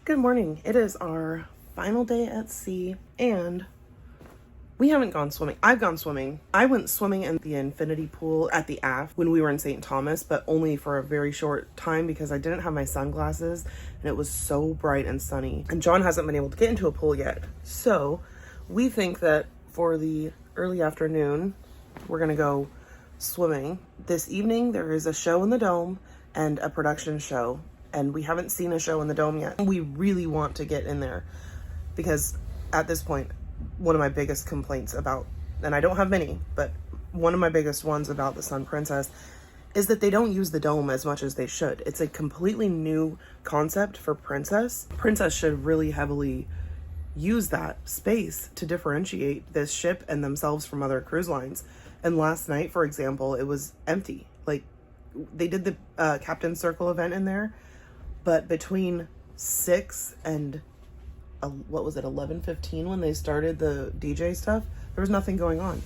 Good morning. It is our final day at sea and we haven't gone swimming. I've gone swimming. I went swimming in the infinity pool at the aft when we were in St. Thomas, but only for a very short time because I didn't have my sunglasses and it was so bright and sunny. And John hasn't been able to get into a pool yet. So we think that for the early afternoon, we're gonna go swimming. This evening, there is a show in the Dome and a production show. And we haven't seen a show in the Dome yet. We really want to get in there because at this point, one of my biggest complaints about, and I don't have many, but one of my biggest ones about the Sun Princess is that they don't use the Dome as much as they should. It's a completely new concept for Princess. Princess should really heavily use that space to differentiate this ship and themselves from other cruise lines. And last night, for example, it was empty. Like, they did the Captain's Circle event in there, but between 6 and 11:15 when they started the DJ stuff, there was nothing going on.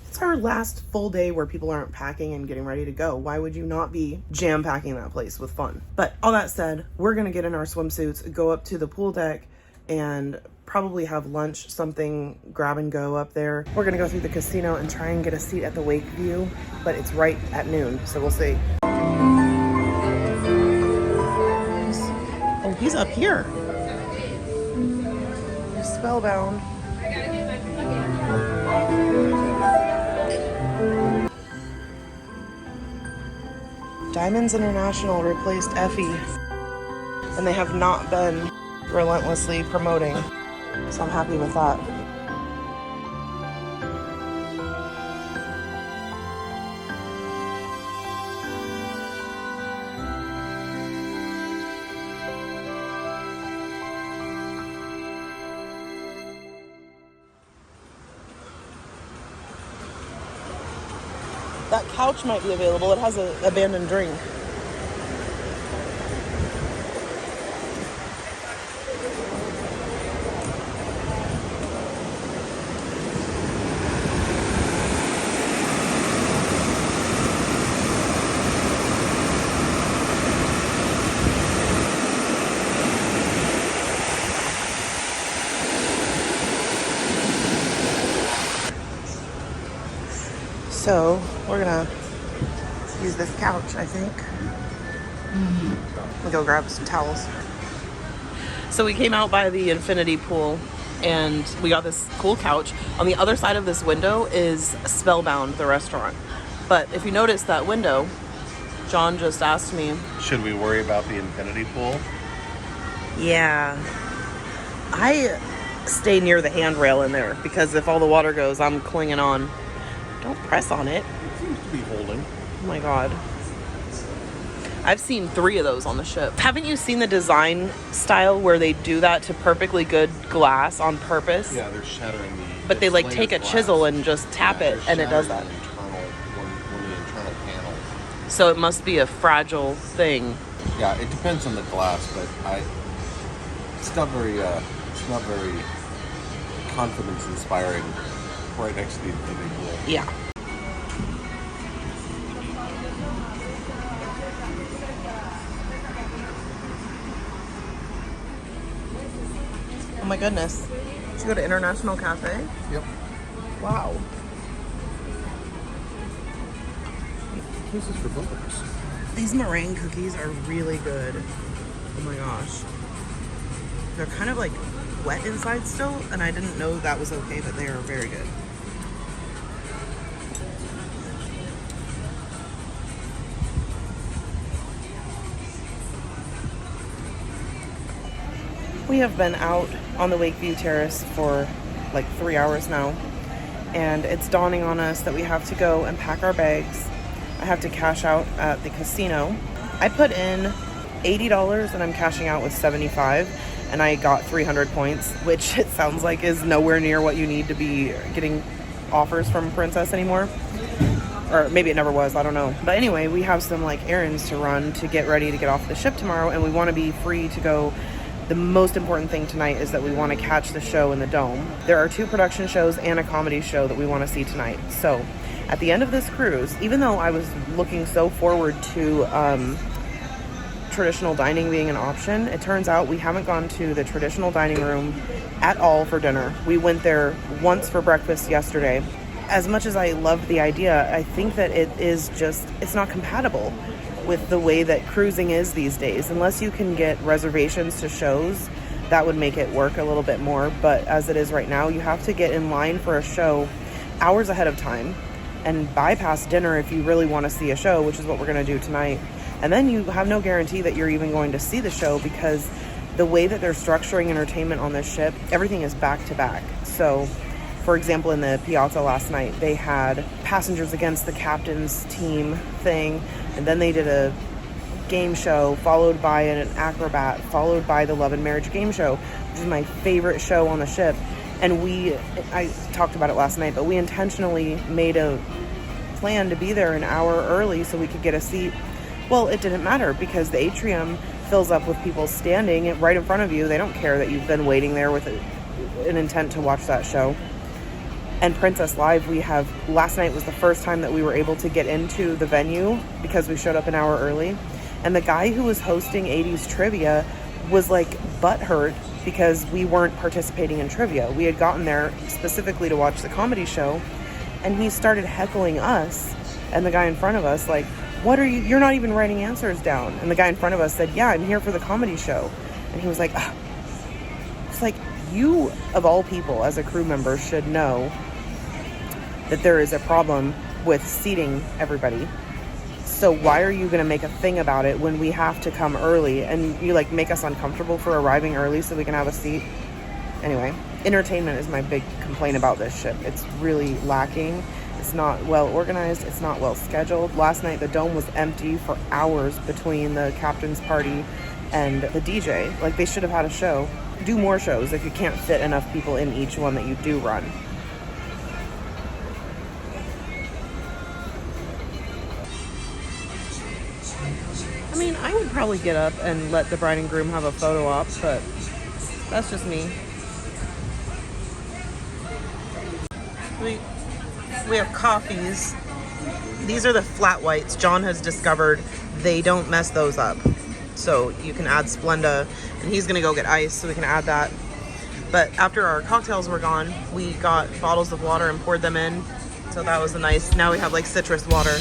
It's our last full day where people aren't packing and getting ready to go. Why would you not be jam-packing that place with fun? But all that said, we're gonna get in our swimsuits, go up to the pool deck, and probably have lunch, something grab and go up there. We're gonna go through the casino and try and get a seat at the Wake View, but it's right at noon, so we'll see. Oh, he's up here. He's spellbound. Diamonds International replaced Effie, and they have not been relentlessly promoting, so I'm happy with that. That couch might be available. It has an abandoned drink. So we're gonna use this couch, I think. We'll go grab some towels. So we came out by the infinity pool and we got this cool couch. On the other side of this window is Spellbound, the restaurant. But if you notice that window, John just asked me, should we worry about the infinity pool? Yeah. I stay near the handrail in there because if all the water goes, I'm clinging on. Don't press on it. It seems to be holding. Oh my God. I've seen 3 of those on the ship. Haven't you seen the design style where they do that to perfectly good glass on purpose? Yeah, they're shattering the But they like take a chisel and just tap it and it does that. The internal panel. So it must be a fragile thing. Yeah, it depends on the glass, but it's not very confidence inspiring right next to the infinity pool. Yeah. Oh my goodness. Did you go to International Cafe? Yep. Wow. This is for books. These meringue cookies are really good. Oh my gosh. They're kind of like wet inside still, and I didn't know that was okay, but they are very good. We have been out on the Wake View Terrace for like 3 hours now, and it's dawning on us that we have to go and pack our bags. I have to cash out at the casino. I put in $80 and I'm cashing out with $75, and I got 300 points, which it sounds like is nowhere near what you need to be getting offers from Princess anymore. Or maybe it never was, I don't know. But anyway, we have some like errands to run to get ready to get off the ship tomorrow, and we want to be free to go. The most important thing tonight is that we want to catch the show in the Dome. There are 2 production shows and a comedy show that we want to see tonight. So at the end of this cruise, even though I was looking so forward to traditional dining being an option, it turns out we haven't gone to the traditional dining room at all for dinner. We went there once for breakfast yesterday. As much as I love the idea, I think that it's not compatible with the way that cruising is these days. Unless you can get reservations to shows, that would make it work a little bit more. But as it is right now, you have to get in line for a show hours ahead of time and bypass dinner if you really want to see a show, which is what we're going to do tonight. And then you have no guarantee that you're even going to see the show, because the way that they're structuring entertainment on this ship, everything is back to back. So, for example, in the Piazza last night, they had Passengers Against the Captain's Team thing, and then they did a game show, followed by an acrobat, followed by the Love and Marriage game show, which is my favorite show on the ship. And I talked about it last night, but we intentionally made a plan to be there an hour early so we could get a seat. Well, it didn't matter, because the atrium fills up with people standing right in front of you. They don't care that you've been waiting there with an intent to watch that show. And Princess Live, last night was the first time that we were able to get into the venue because we showed up an hour early. And the guy who was hosting 80s trivia was like butthurt because we weren't participating in trivia. We had gotten there specifically to watch the comedy show, and he started heckling us and the guy in front of us, like, you're not even writing answers down. And the guy in front of us said, yeah, I'm here for the comedy show. And he was like, ugh. It's like, you of all people as a crew member should know that there is a problem with seating everybody. So why are you going to make a thing about it when we have to come early, and you like make us uncomfortable for arriving early so we can have a seat? Anyway, entertainment is my big complaint about this ship. It's really lacking. It's not well organized. It's not well scheduled. Last night, the dome was empty for hours between the captain's party and the DJ. Like, they should have had a show. Do more shows if you can't fit enough people in each one that you do run. I mean, I would probably get up and let the bride and groom have a photo op, but that's just me. We have coffees. These are the flat whites. John has discovered they don't mess those up. So you can add Splenda, and he's gonna go get ice so we can add that. But after our cocktails were gone, we got bottles of water and poured them in. So that was now we have like citrus water.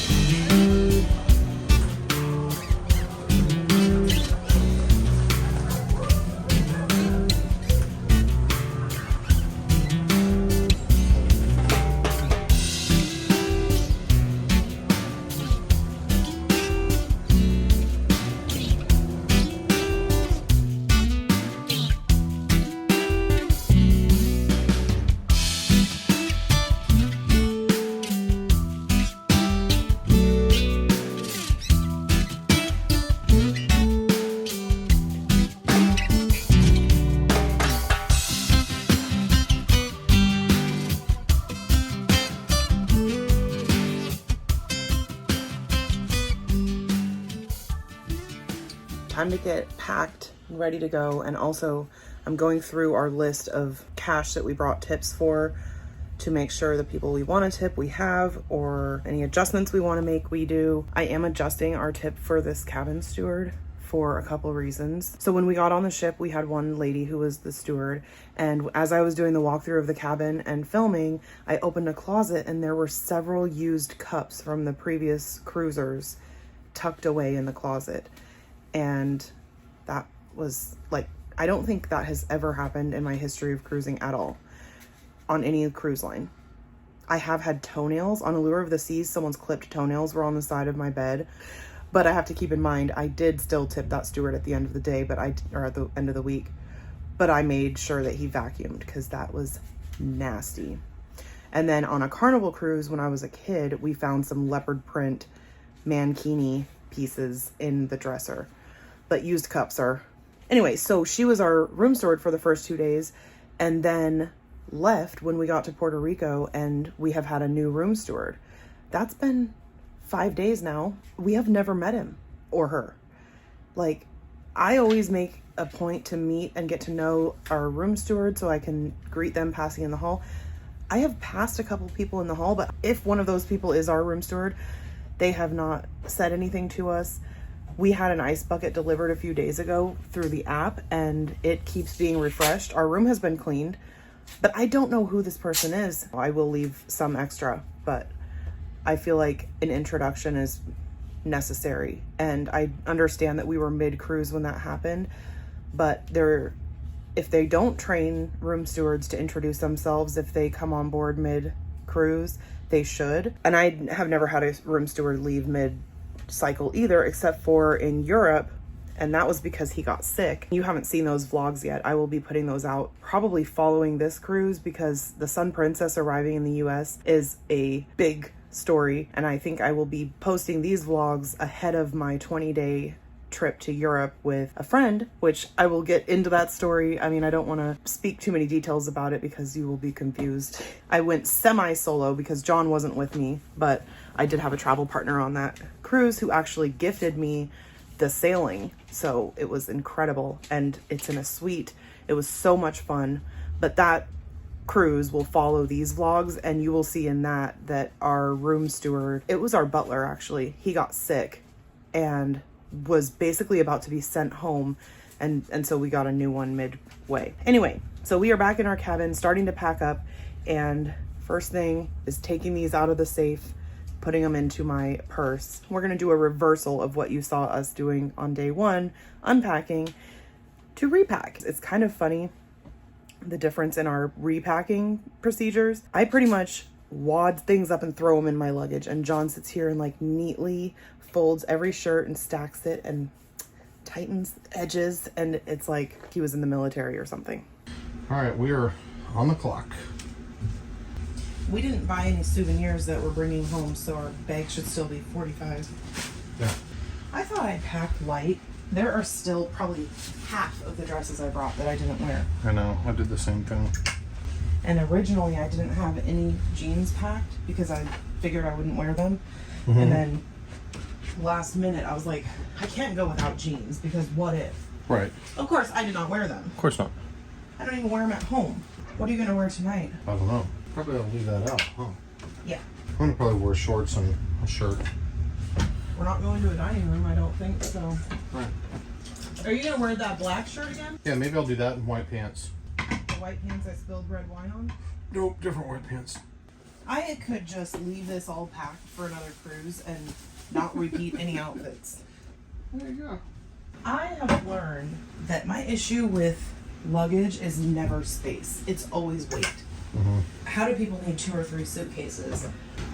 Time to get packed and ready to go. And also, I'm going through our list of cash that we brought tips for to make sure the people we want to tip we have, or any adjustments we want to make we do. I am adjusting our tip for this cabin steward for a couple reasons. So when we got on the ship, we had one lady who was the steward, and as I was doing the walkthrough of the cabin and filming, I opened a closet and there were several used cups from the previous cruisers tucked away in the closet. And that was like, I don't think that has ever happened in my history of cruising at all on any cruise line. I have had toenails on Allure of the Seas. Someone's clipped toenails were on the side of my bed. But I have to keep in mind, I did still tip that steward at the end of the day, or at the end of the week. But I made sure that he vacuumed because that was nasty. And then on a Carnival cruise, when I was a kid, we found some leopard print mankini pieces in the dresser. But used cups are... Anyway, so she was our room steward for the first 2 days, and then left when we got to Puerto Rico, and we have had a new room steward. That's been 5 days now. We have never met him or her. Like, I always make a point to meet and get to know our room steward so I can greet them passing in the hall. I have passed a couple people in the hall, but if one of those people is our room steward, they have not said anything to us. We had an ice bucket delivered a few days ago through the app, and it keeps being refreshed. Our room has been cleaned, but I don't know who this person is. I will leave some extra, but I feel like an introduction is necessary. And I understand that we were mid-cruise when that happened, but if they don't train room stewards to introduce themselves, if they come on board mid-cruise, they should. And I have never had a room steward leave mid-cycle either, except for in Europe, and that was because he got sick. You haven't seen those vlogs yet. I will be putting those out probably following this cruise, because the Sun Princess arriving in the US is a big story, and I think I will be posting these vlogs ahead of my 20-day trip to Europe with a friend, which I will get into that story. I mean, I don't want to speak too many details about it because you will be confused. I went semi-solo because John wasn't with me, but I did have a travel partner on that cruise who actually gifted me the sailing. So it was incredible, and it's in a suite. It was so much fun. But that cruise will follow these vlogs, and you will see in that our room steward, it was our butler actually, he got sick and was basically about to be sent home, and so we got a new one midway. Anyway, so we are back in our cabin starting to pack up, and first thing is taking these out of the safe, putting them into my purse. We're gonna do a reversal of what you saw us doing on day one, unpacking to repack. It's kind of funny, the difference in our repacking procedures. I pretty much wad things up and throw them in my luggage, and John sits here and like neatly folds every shirt and stacks it and tightens edges, and it's like he was in the military or something. All right, we are on the clock. We didn't buy any souvenirs that we're bringing home, so our bag should still be 45. Yeah. I thought I packed light. There are still probably half of the dresses I brought that I didn't wear. I know, I did the same thing. And originally I didn't have any jeans packed because I figured I wouldn't wear them. Mm-hmm. And then last minute I was like, I can't go without jeans because what if? Right. Of course I did not wear them. Of course not. I don't even wear them at home. What are you gonna wear tonight? I don't know. Probably I'll leave that out, huh? Yeah. I'm gonna probably wear shorts and a shirt. We're not going to a dining room, I don't think so. Right. Are you gonna wear that black shirt again? Yeah, maybe I'll do that in white pants. The white pants I spilled red wine on? Nope, different white pants. I could just leave this all packed for another cruise and not repeat any outfits. There you go. I have learned that my issue with luggage is never space. It's always weight. Mm-hmm. How do people need 2 or 3 suitcases?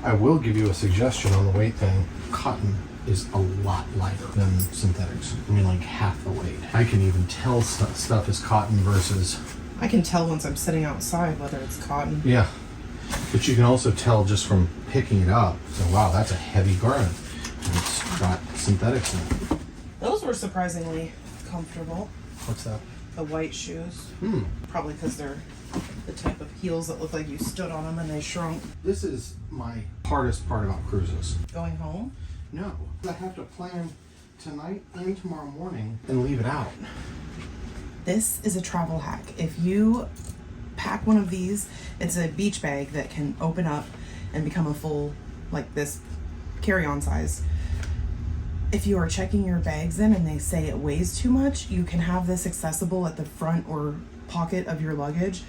I will give you a suggestion on the weight thing. Cotton is a lot lighter than synthetics. I mean, like half the weight. I can even tell stuff is cotton versus... I can tell once I'm sitting outside whether it's cotton. Yeah. But you can also tell just from picking it up. So, wow, that's a heavy garment. And it's got synthetics in it. Those were surprisingly comfortable. What's that? The white shoes. Hmm. Probably because they're the type of heels that look like you stood on them and they shrunk. This is my hardest part about cruises. Going home? No. I have to plan tonight and tomorrow morning and leave it out. This is a travel hack. If you pack one of these, it's a beach bag that can open up and become a full, like this, carry-on size. If you are checking your bags in and they say it weighs too much, you can have this accessible at the front or pocket of your luggage.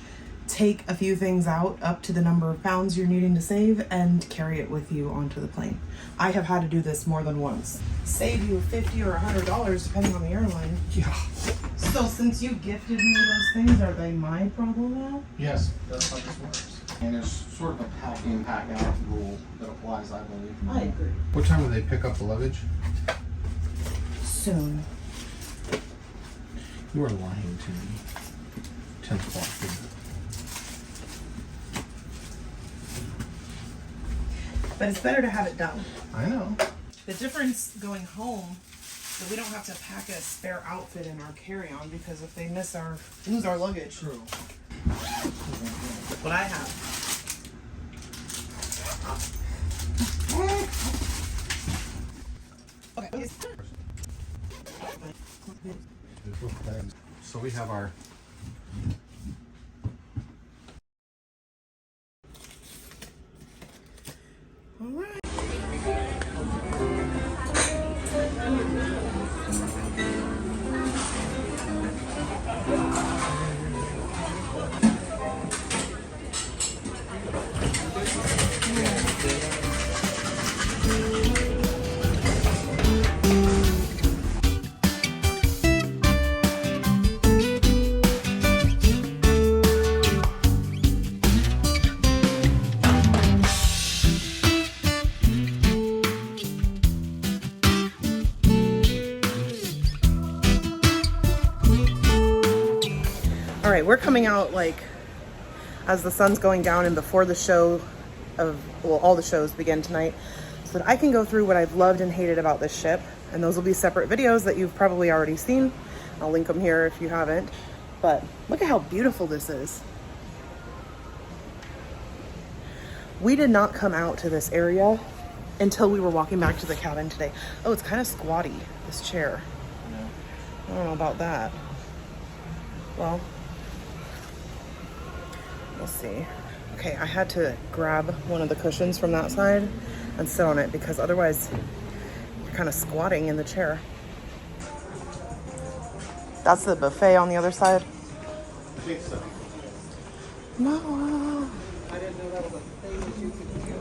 Take a few things out up to the number of pounds you're needing to save and carry it with you onto the plane. I have had to do this more than once. Save you $50 or $100 depending on the airline. Yeah. So since you gifted me those things, are they my problem now? Yes, that's how this works. And there's sort of a pack in, pack out rule that applies, I believe. I agree. What time do they pick up the luggage? Soon. You are lying to me. 10 o'clock, isn't it? But it's better to have it done. I know. The difference going home, so we don't have to pack a spare outfit in our carry-on, because if they lose our luggage. True. What I have. Okay. So we have our All right. All right, we're coming out like as the sun's going down and before the show of, well, all the shows begin tonight, so that I can go through what I've loved and hated about this ship. And those will be separate videos that you've probably already seen. I'll link them here if you haven't. But look at how beautiful this is. We did not come out to this area until we were walking back to the cabin today. Oh, it's kind of squatty, this chair. I don't know about that. Well, we'll see. Okay, I had to grab one of the cushions from that side and sit on it because otherwise you're kind of squatting in the chair. That's the buffet on the other side? I think so. No. I didn't know that was a thing that you could do.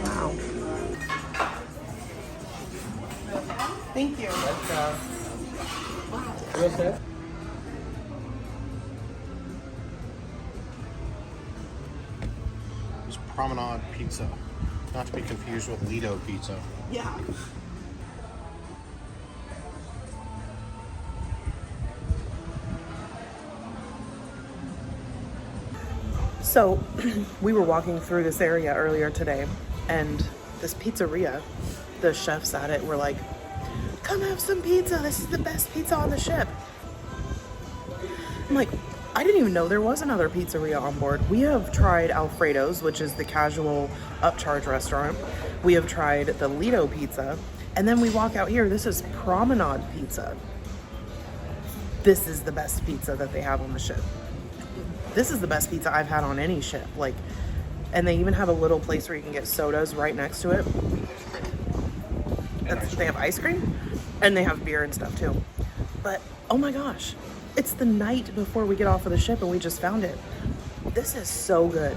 Wow. Thank you. It's Promenade Pizza. Not to be confused with Lido Pizza. Yeah. So we were walking through this area earlier today, and this pizzeria, the chefs at it were like, come have some pizza. This is the best pizza on the ship. I'm like, I didn't even know there was another pizzeria on board. We have tried Alfredo's, which is the casual upcharge restaurant. We have tried the Lido Pizza. And then we walk out here. This is Promenade Pizza. This is the best pizza that they have on the ship. This is the best pizza I've had on any ship. Like, and they even have a little place where you can get sodas right next to it. They have ice cream and they have beer and stuff too. But oh my gosh, it's the night before we get off of the ship and we just found it. This is so good.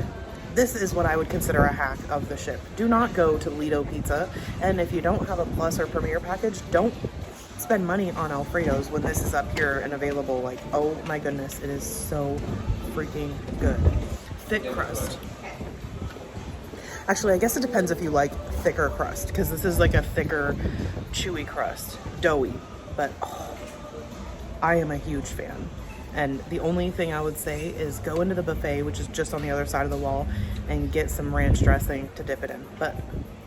This is what I would consider a hack of the ship. Do not go to Lido Pizza. And if you don't have a Plus or Premier package, don't spend money on Alfredo's when this is up here and available. Like, oh my goodness, it is so freaking good. Thick crust. Actually, I guess it depends if you like thicker crust, because this is like a thicker, chewy crust, doughy. But oh, I am a huge fan. And the only thing I would say is go into the buffet, which is just on the other side of the wall, and get some ranch dressing to dip it in. But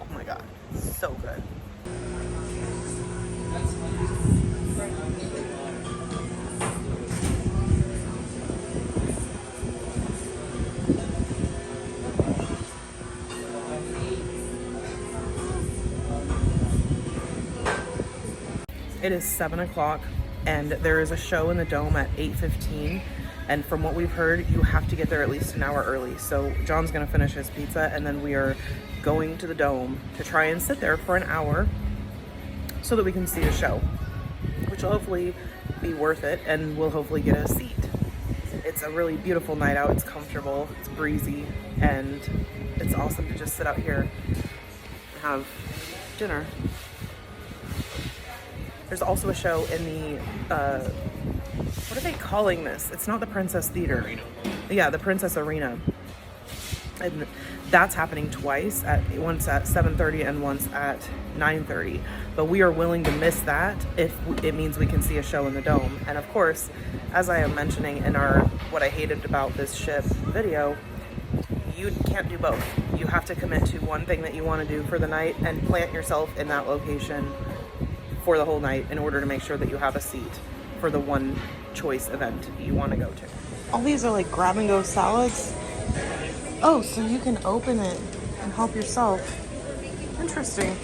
oh my God, so good. It is 7 o'clock and there is a show in the Dome at 8:15. And from what we've heard, you have to get there at least an hour early. So John's gonna finish his pizza and then we are going to the Dome to try and sit there for an hour so that we can see the show, which will hopefully be worth it and we'll hopefully get a seat. It's a really beautiful night out. It's comfortable, it's breezy, and it's awesome to just sit out here and have dinner. There's also a show in the, what are they calling this? It's not the Princess Theater. Arena. Yeah, the Princess Arena. And that's happening twice, once at 7:30 and once at 9:30. But we are willing to miss that if it means we can see a show in the Dome. And of course, as I am mentioning in our What I Hated About This Ship video, you can't do both. You have to commit to one thing that you want to do for the night and plant yourself in that location for the whole night in order to make sure that you have a seat for the one choice event you want to go to. All these are like grab and go salads. Oh, so you can open it and help yourself. Interesting.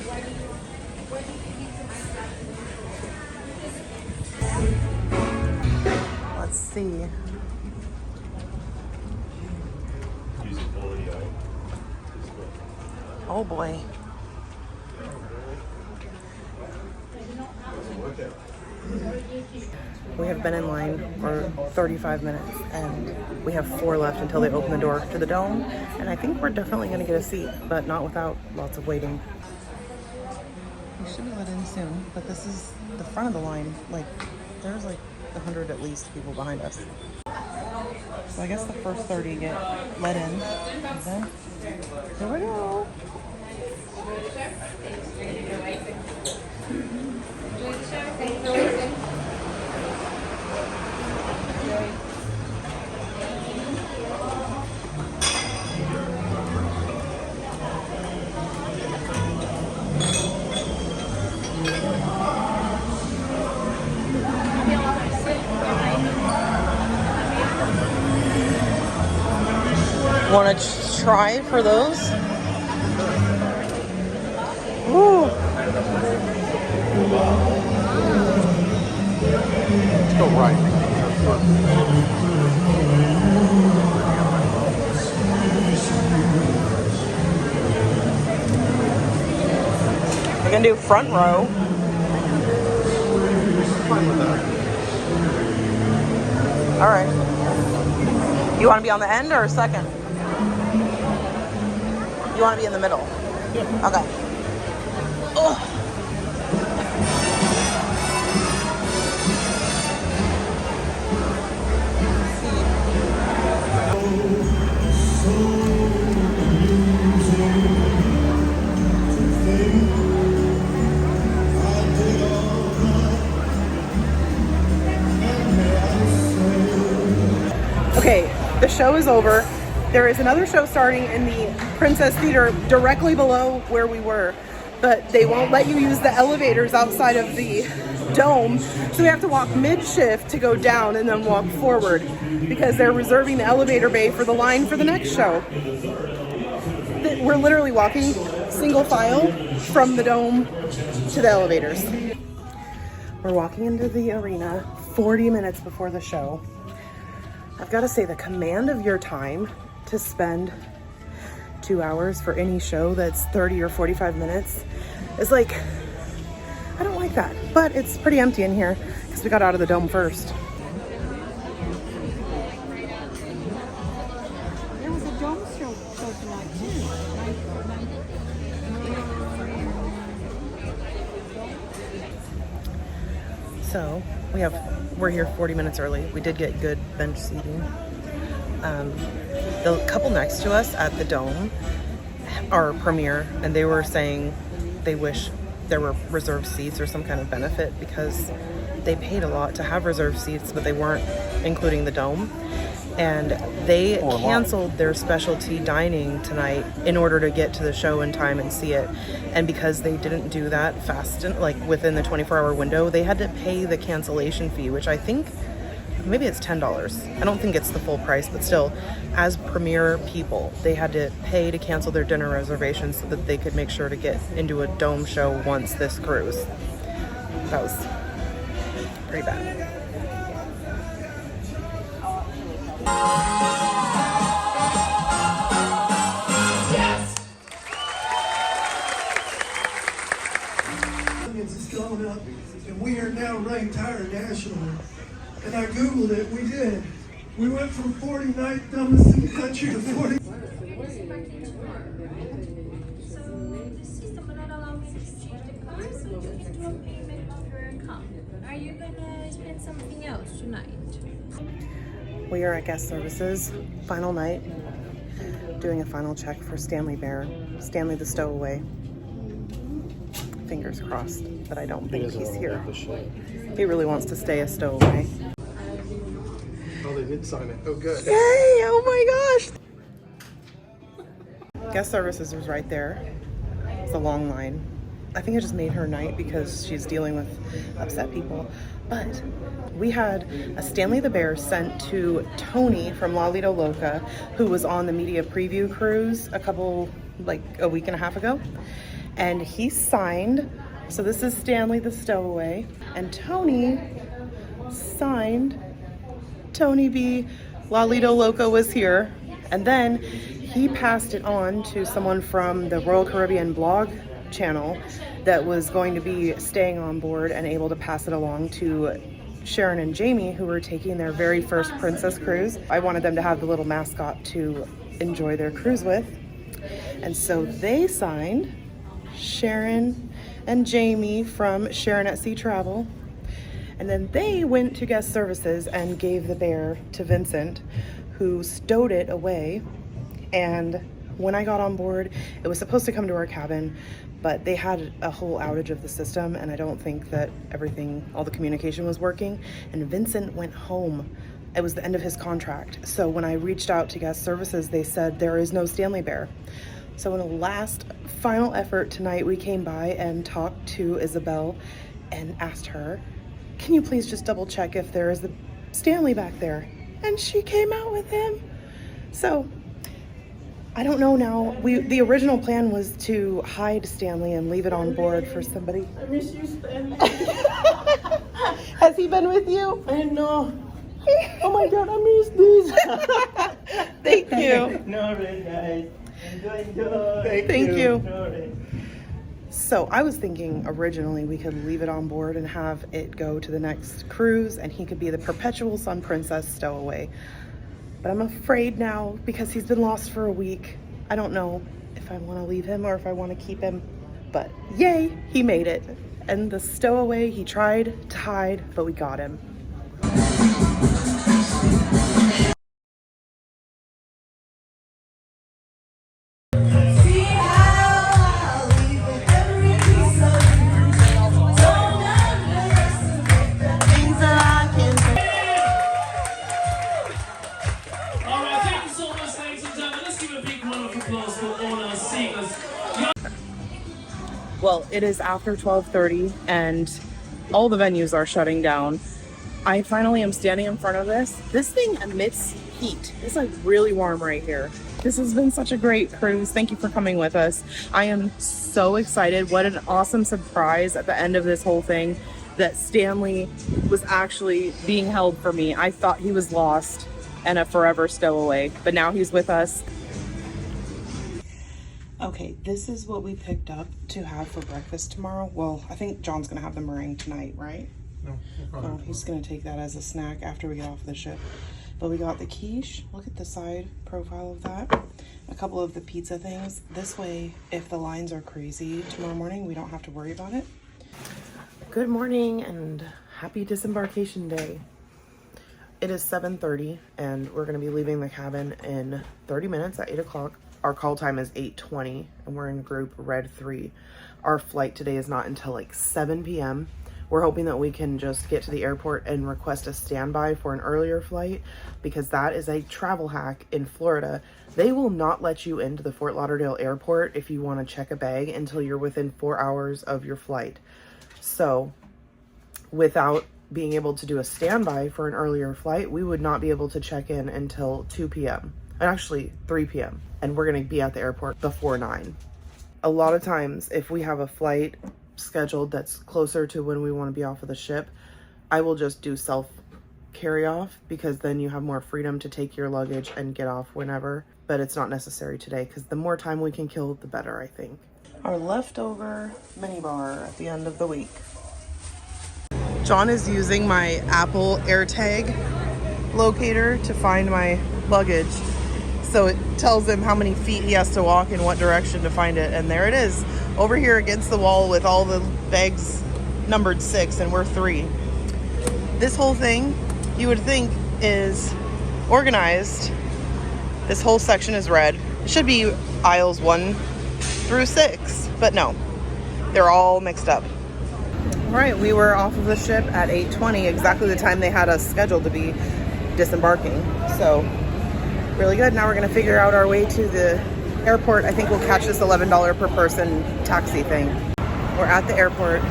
Let's see. Oh boy. We have been in line for 35 minutes and we have 4 left until they open the door to the dome. And I think we're definitely gonna get a seat, but not without lots of waiting. We should be let in soon, but this is the front of the line. Like, there's like 100 at least people behind us. So I guess the first 30 get let in. And then, here we go. Want to try for those? Ooh. Let's go right. We're gonna do front row. Fine with that. All right. You want to be on the end or second? You want to be in the middle? Yeah. Okay. Ugh. Okay, the show is over. There is another show starting in the Princess Theater directly below where we were, but they won't let you use the elevators outside of the dome, so we have to walk mid-shift to go down and then walk forward because they're reserving the elevator bay for the line for the next show. We're literally walking single file from the dome to the elevators. We're walking into the arena 40 minutes before the show. I've got to say, the command of your time to spend 2 hours for any show that's 30 or 45 minutes is like, I don't like that. But it's pretty empty in here because we got out of the dome first. There was a dome show tonight too. So we're here 40 minutes early. We did get good bench seating. The couple next to us at the dome are Premier, and they were saying they wish there were reserved seats or some kind of benefit because they paid a lot to have reserved seats, but they weren't including the dome. And they canceled their specialty dining tonight in order to get to the show in time and see it. And because they didn't do that fast, like within the 24-hour window, they had to pay the cancellation fee, which I think maybe it's $10. I don't think it's the full price, but still, as Premier people, they had to pay to cancel their dinner reservations so that they could make sure to get into a dome show once this cruise. That was pretty bad. Is going up, and we are now ranked higher nationally. And I googled it. We did. We went from 49th dumbest in the country to 40. So the system will not allow me to exchange the car, so you need to do a payment of your account. Are you gonna spend something else tonight? We are at guest services, final night, doing a final check for Stanley Stanley the Stowaway. Fingers crossed, but I don't think he's here. He really wants to stay a stowaway. Oh, they did sign it. Oh, good. Yay! Oh my gosh! Guest services was right there. It's a long line. I think it just made her night because she's dealing with upset people. But we had a Stanley the Bear sent to Tony from La Lido Loca, who was on the media preview cruise a week and a half ago. And he signed, so this is Stanley the Stowaway, and Tony signed Tony B. La Lido Loca was here, and then he passed it on to someone from the Royal Caribbean blog channel that was going to be staying on board and able to pass it along to Sharon and Jamie, who were taking their very first princess cruise. I wanted them to have the little mascot to enjoy their cruise with. And so they signed Sharon and Jamie from Sharon at Sea Travel. And then they went to guest services and gave the bear to Vincent, who stowed it away. And when I got on board, it was supposed to come to our cabin, but they had a whole outage of the system, and I don't think that all the communication was working. And Vincent went home. It was the end of his contract. So when I reached out to guest services, they said there is no Stanley bear. So in a last final effort tonight, we came by and talked to Isabel and asked her, can you please just double check if there is a Stanley back there? And she came out with him. So I don't know now. The original plan was to hide Stanley and leave it on board for somebody. I miss you, Stanley. Has he been with you? I know. Oh my God, I miss this. Thank you. No, guys. Enjoy. Thank you. So I was thinking originally we could leave it on board and have it go to the next cruise, and he could be the perpetual Sun Princess stowaway. But I'm afraid now, because he's been lost for a week, I don't know if I want to leave him or if I want to keep him. But yay, he made it. And the stowaway, he tried to hide, but we got him. Well, it is after 12:30 and all the venues are shutting down. I finally am standing in front of this. This thing emits heat. It's like really warm right here. This has been such a great cruise. Thank you for coming with us. I am so excited. What an awesome surprise at the end of this whole thing that Stanley was actually being held for me. I thought he was lost and a forever stowaway, but now he's with us. Okay, this is what we picked up to have for breakfast tomorrow. Well, I think John's gonna have the meringue tonight, right? No, Oh, he's gonna take that as a snack after we get off the ship. But we got the quiche. Look at the side profile of that. A couple of the pizza things. This way, if the lines are crazy tomorrow morning, we don't have to worry about it. Good morning and happy Disembarkation Day. It is 7:30 and we're gonna be leaving the cabin in 30 minutes at 8 o'clock. Our call time is 8:20 and we're in group red 3. Our flight today is not until like 7 p.m. We're hoping that we can just get to the airport and request a standby for an earlier flight, because that is a travel hack in Florida. They will not let you into the Fort Lauderdale airport if you want to check a bag until you're within 4 hours of your flight. So without being able to do a standby for an earlier flight, we would not be able to check in until 2 p.m. Actually 3 p.m. and we're going to be at the airport before 9. A lot of times if we have a flight scheduled that's closer to when we want to be off of the ship, I will just do self carry off, because then you have more freedom to take your luggage and get off whenever. But it's not necessary today, because the more time we can kill, the better, I think. Our leftover minibar at the end of the week. John is using my Apple AirTag locator to find my luggage. So it tells him how many feet he has to walk in what direction to find it. And there it is, over here against the wall with all the bags numbered 6 and we're 3. This whole thing, you would think, is organized. This whole section is red. It should be aisles 1 through 6, but no, they're all mixed up. All right, we were off of the ship at 8:20, exactly the time they had us scheduled to be disembarking. So really good. Now we're gonna figure out our way to the airport. I think we'll catch this $11 per person taxi thing. We're at the airport.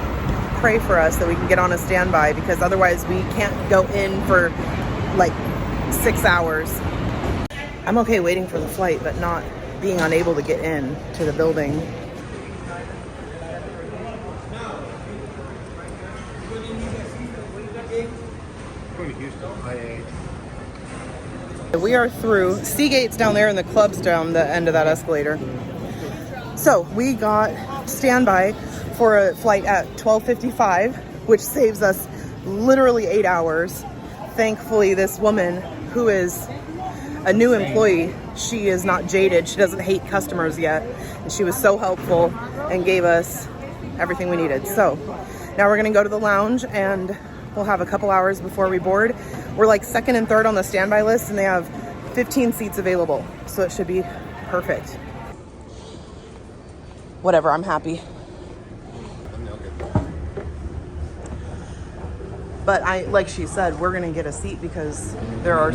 Pray for us that we can get on a standby, because otherwise we can't go in for like 6 hours. I'm okay waiting for the flight, but not being unable to get in to the building. Going to Houston, We are through. Seagate's down there and the club's down the end of that escalator. So we got standby for a flight at 12:55, which saves us literally 8 hours. Thankfully, this woman who is a new employee, she is not jaded. She doesn't hate customers yet. And she was so helpful and gave us everything we needed. So now we're gonna go to the lounge and we'll have a couple hours before we board. We're like second and third on the standby list and they have 15 seats available. So it should be perfect. Whatever, I'm happy. But like she said, we're gonna get a seat because there are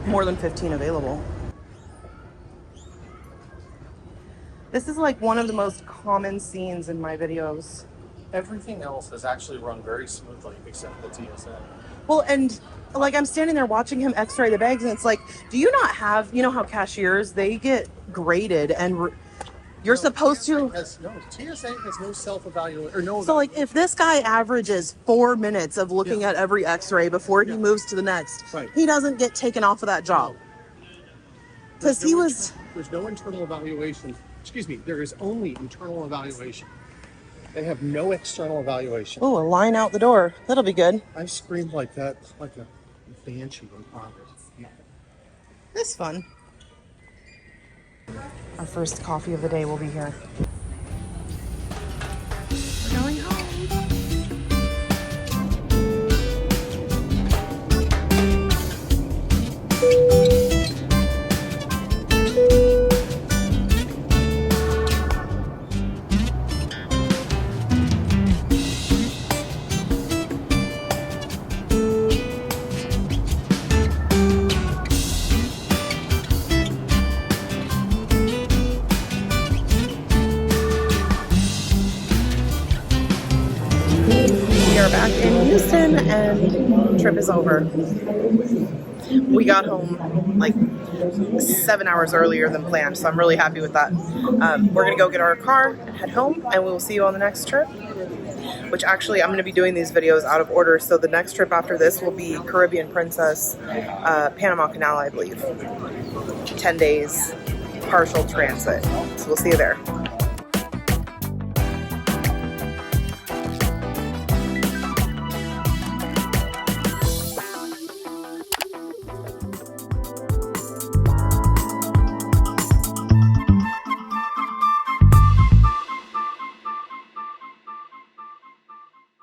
more than 15 available. This is like one of the most common scenes in my videos. Everything else has actually run very smoothly except the TSA. Well, and like I'm standing there watching him x-ray the bags and it's like, do you not have, you know how cashiers, they get graded and you're supposed to... TSA has no self-evaluation or no... So like if this guy averages 4 minutes of looking at every x-ray before he moves to the next, he doesn't get taken off of that job. Because he was... There's no internal evaluation. Excuse me, there is only internal evaluation. They have no external evaluation. Oh, a line out the door. That'll be good. I screamed like that, like a banshee in Congress. That's fun. Our first coffee of the day will be here. We're going home. Back in Houston and trip is over. We got home like 7 hours earlier than planned, so I'm really happy with that. We're gonna go get our car and head home, and we will see you on the next trip, which actually I'm gonna be doing these videos out of order, so the next trip after this will be Caribbean Princess, Panama Canal, I believe. 10 days, partial transit. So we'll see you there.